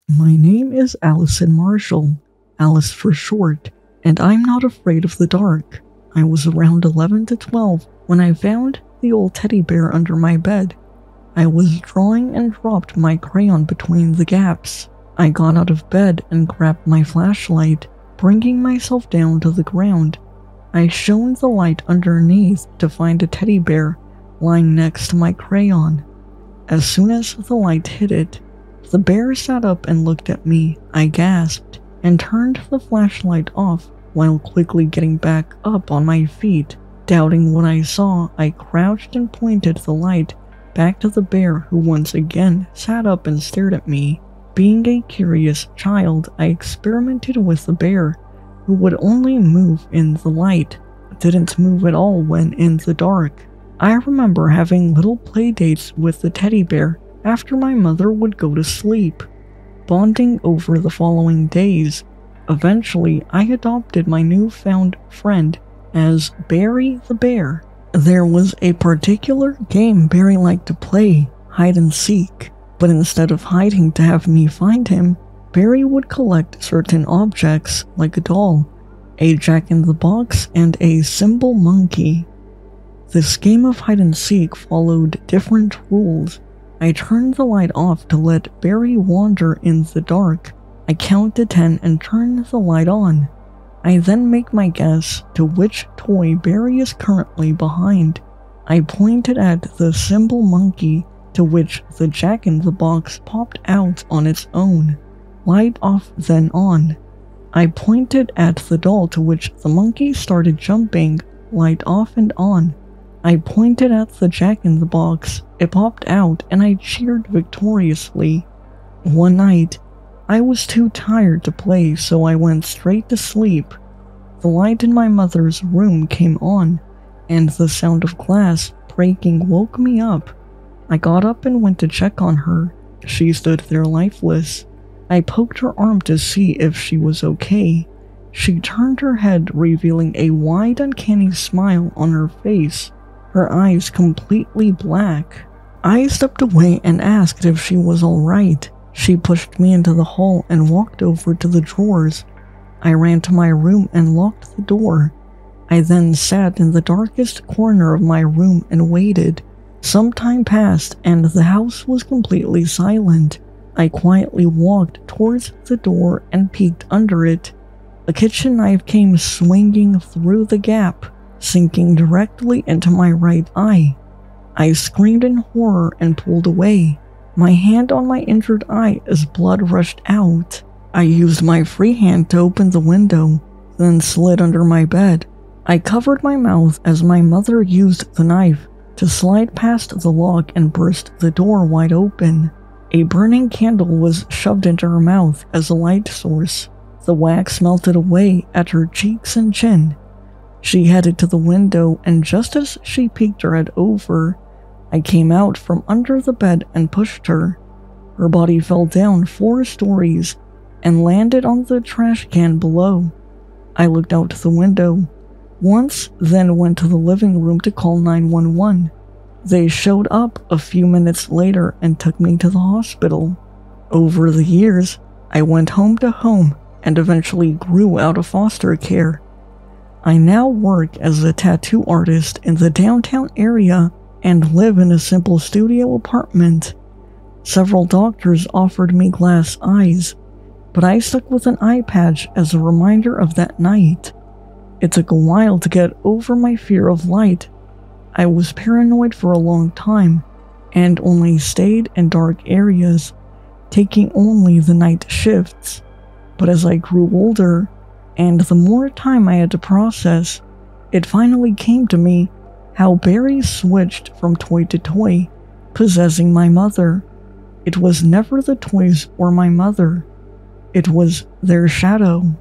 My name is Allison Marshall, Alice for short, and I'm not afraid of the dark. I was around 11 to 12 when I found the old teddy bear under my bed. I was drawing and dropped my crayon between the gaps. I got out of bed and grabbed my flashlight, bringing myself down to the ground. I shone the light underneath to find a teddy bear lying next to my crayon. As soon as the light hit it, the bear sat up and looked at me. I gasped and turned the flashlight off while quickly getting back up on my feet. Doubting what I saw, I crouched and pointed the light back to the bear, who once again sat up and stared at me. Being a curious child, I experimented with the bear, who would only move in the light, didn't move at all when in the dark. I remember having little play dates with the teddy bear after my mother would go to sleep, bonding over the following days. Eventually, I adopted my newfound friend as Barry the Bear. There was a particular game Barry liked to play, hide and seek, but instead of hiding to have me find him, Barry would collect certain objects like a doll, a jack-in-the-box, and a symbol monkey. This game of hide and seek followed different rules. I turned the light off to let Barry wander in the dark. I count to 10 and turn the light on. I then make my guess to which toy Barry is currently behind. I pointed at the symbol monkey, to which the jack-in-the-box popped out on its own. Light off then on. I pointed at the doll, to which the monkey started jumping. Light off and on. I pointed at the jack-in-the-box, it popped out, and I cheered victoriously. One night, I was too tired to play, so I went straight to sleep. The light in my mother's room came on, and the sound of glass breaking woke me up. I got up and went to check on her. She stood there lifeless. I poked her arm to see if she was okay. She turned her head, revealing a wide, uncanny smile on her face, her eyes completely black. I stepped away and asked if she was alright. She pushed me into the hall and walked over to the drawers. I ran to my room and locked the door. I then sat in the darkest corner of my room and waited. Some time passed and the house was completely silent. I quietly walked towards the door and peeked under it. A kitchen knife came swinging through the gap, sinking directly into my right eye. I screamed in horror and pulled away, my hand on my injured eye as blood rushed out. I used my free hand to open the window, then slid under my bed. I covered my mouth as my mother used the knife to slide past the lock and burst the door wide open. A burning candle was shoved into her mouth as a light source. The wax melted away at her cheeks and chin. She headed to the window, and just as she peeked her head over, I came out from under the bed and pushed her. Her body fell down 4 stories and landed on the trash can below. I looked out the window once, then went to the living room to call 911. They showed up a few minutes later and took me to the hospital. Over the years, I went home to home and eventually grew out of foster care. I now work as a tattoo artist in the downtown area and live in a simple studio apartment. Several doctors offered me glass eyes, but I stuck with an eye patch as a reminder of that night. It took a while to get over my fear of light. I was paranoid for a long time, and only stayed in dark areas, taking only the night shifts. But as I grew older, and the more time I had to process, it finally came to me how Barry switched from toy to toy, possessing my mother. It was never the toys or my mother. It was their shadow.